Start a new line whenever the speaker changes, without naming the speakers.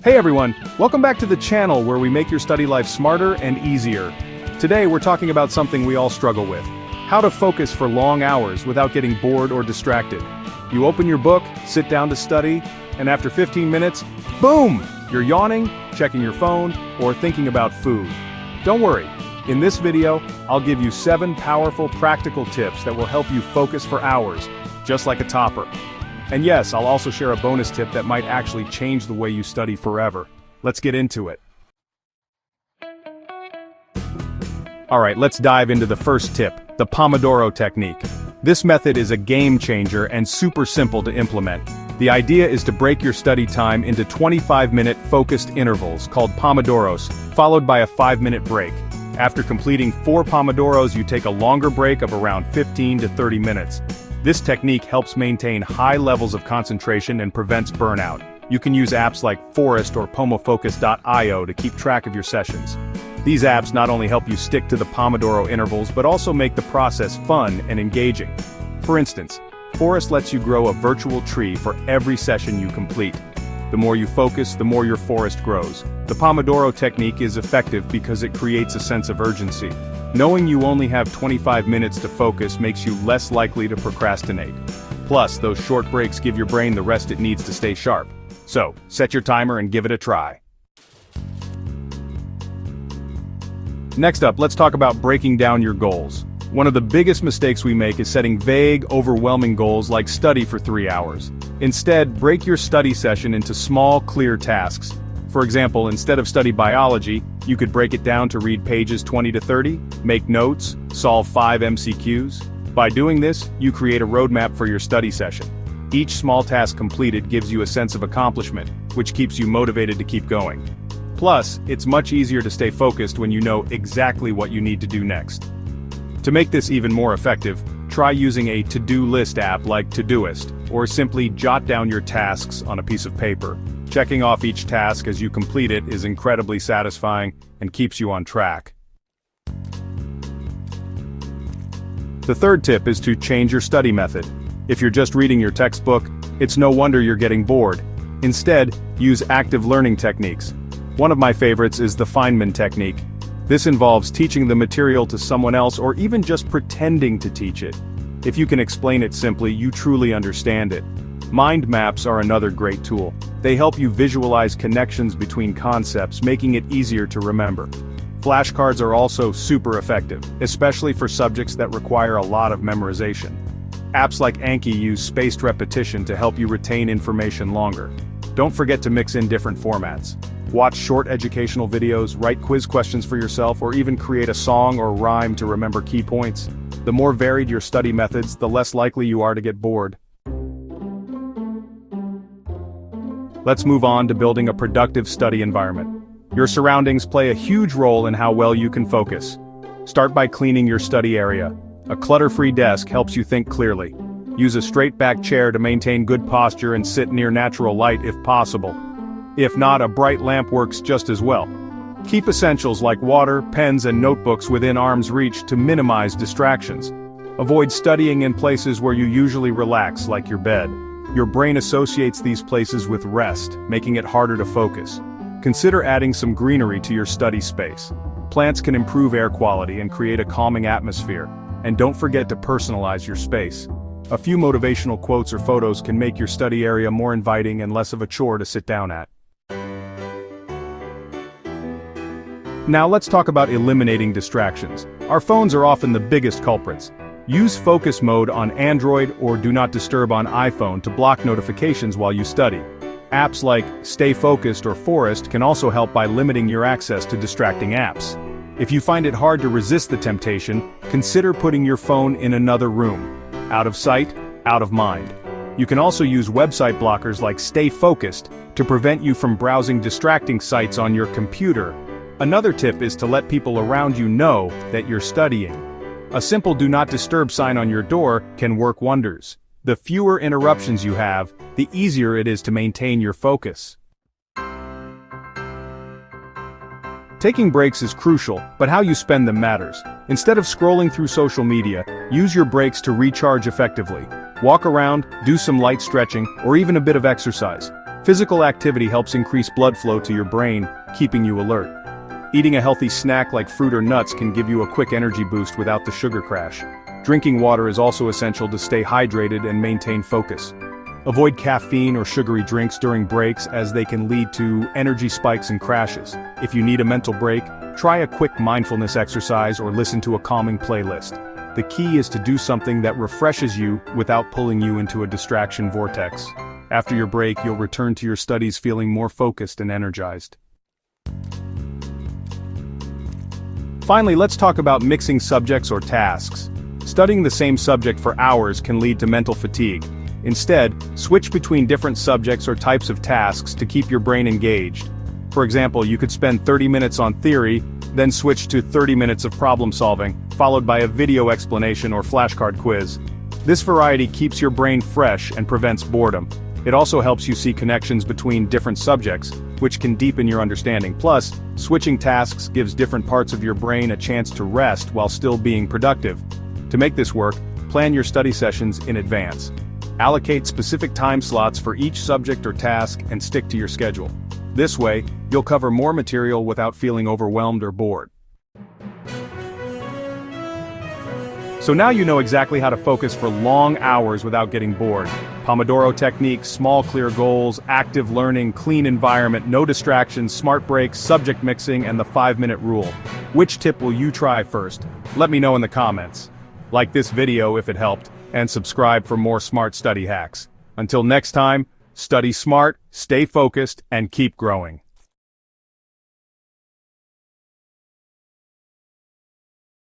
Hey everyone, welcome back to the channel where we make your study life smarter and easier. Today we're talking about something we all struggle with: how to focus for long hours without getting bored or distracted. You open your book, sit down to study, and after 15 minutes, boom! You're yawning, checking your phone, or thinking about food. Don't worry, in this video, I'll give you 7 powerful practical tips that will help you focus for hours, just like a topper. And yes, I'll also share a bonus tip that might actually change the way you study forever. Let's get into it. Alright, let's dive into the first tip, the Pomodoro technique. This method is a game changer and super simple to implement. The idea is to break your study time into 25-minute focused intervals called Pomodoros, followed by a 5-minute break. After completing 4 Pomodoros, you take a longer break of around 15 to 30 minutes. This technique helps maintain high levels of concentration and prevents burnout. You can use apps like Forest or Pomofocus.io to keep track of your sessions. These apps not only help you stick to the Pomodoro intervals but also make the process fun and engaging. For instance, Forest lets you grow a virtual tree for every session you complete. The more you focus, the more your forest grows. The Pomodoro technique is effective because it creates a sense of urgency. Knowing you only have 25 minutes to focus makes you less likely to procrastinate. Plus, those short breaks give your brain the rest it needs to stay sharp. So, set your timer and give it a try. Next up, let's talk about breaking down your goals. One of the biggest mistakes we make is setting vague, overwhelming goals like study for 3 hours. Instead, break your study session into small, clear tasks. For example, instead of study biology, you could break it down to read pages 20 to 30, make notes, solve 5 MCQs. By doing this, you create a roadmap for your study session. Each small task completed gives you a sense of accomplishment, which keeps you motivated to keep going. Plus, it's much easier to stay focused when you know exactly what you need to do next. To make this even more effective, try using a to-do list app like Todoist, or simply jot down your tasks on a piece of paper. Checking off each task as you complete it is incredibly satisfying and keeps you on track. The third tip is to change your study method. If you're just reading your textbook, it's no wonder you're getting bored. Instead, use active learning techniques. One of my favorites is the Feynman technique. This involves teaching the material to someone else or even just pretending to teach it. If you can explain it simply, you truly understand it. Mind maps are another great tool. They help you visualize connections between concepts, making it easier to remember. Flashcards are also super effective, especially for subjects that require a lot of memorization. Apps like Anki use spaced repetition to help you retain information longer. Don't forget to mix in different formats. Watch short educational videos, write quiz questions for yourself, or even create a song or rhyme to remember key points. The more varied your study methods, the less likely you are to get bored. Let's move on to building a productive study environment. Your surroundings play a huge role in how well you can focus. Start by cleaning your study area. A clutter-free desk helps you think clearly. Use a straight-back chair to maintain good posture and sit near natural light if possible. If not, a bright lamp works just as well. Keep essentials like water, pens, and notebooks within arm's reach to minimize distractions. Avoid studying in places where you usually relax, like your bed. Your brain associates these places with rest, making it harder to focus. Consider adding some greenery to your study space. Plants can improve air quality and create a calming atmosphere. And don't forget to personalize your space. A few motivational quotes or photos can make your study area more inviting and less of a chore to sit down at. Now let's talk about eliminating distractions. Our phones are often the biggest culprits. Use focus mode on Android or do not disturb on iPhone to block notifications while you study. Apps like Stay Focused or Forest can also help by limiting your access to distracting apps. If you find it hard to resist the temptation, consider putting your phone in another room. Out of sight, out of mind. You can also use website blockers like Stay Focused to prevent you from browsing distracting sites on your computer. Another tip is to let people around you know that you're studying. A simple do not disturb sign on your door can work wonders. The fewer interruptions you have, the easier it is to maintain your focus. Taking breaks is crucial, but how you spend them matters. Instead of scrolling through social media, use your breaks to recharge effectively. Walk around, do some light stretching, or even a bit of exercise. Physical activity helps increase blood flow to your brain, keeping you alert. Eating a healthy snack like fruit or nuts can give you a quick energy boost without the sugar crash. Drinking water is also essential to stay hydrated and maintain focus. Avoid caffeine or sugary drinks during breaks as they can lead to energy spikes and crashes. If you need a mental break, try a quick mindfulness exercise or listen to a calming playlist. The key is to do something that refreshes you without pulling you into a distraction vortex. After your break, you'll return to your studies feeling more focused and energized. Finally, let's talk about mixing subjects or tasks. Studying the same subject for hours can lead to mental fatigue. Instead, switch between different subjects or types of tasks to keep your brain engaged. For example, you could spend 30 minutes on theory, then switch to 30 minutes of problem solving, followed by a video explanation or flashcard quiz. This variety keeps your brain fresh and prevents boredom. It also helps you see connections between different subjects, which can deepen your understanding. Plus, switching tasks gives different parts of your brain a chance to rest while still being productive. To make this work, plan your study sessions in advance. Allocate specific time slots for each subject or task and stick to your schedule. This way, you'll cover more material without feeling overwhelmed or bored. So now you know exactly how to focus for long hours without getting bored. Pomodoro technique, small clear goals, active learning, clean environment, no distractions, smart breaks, subject mixing, and the 5-minute rule. Which tip will you try first? Let me know in the comments. Like this video if it helped, and subscribe for more smart study hacks. Until next time, study smart, stay focused, and keep growing.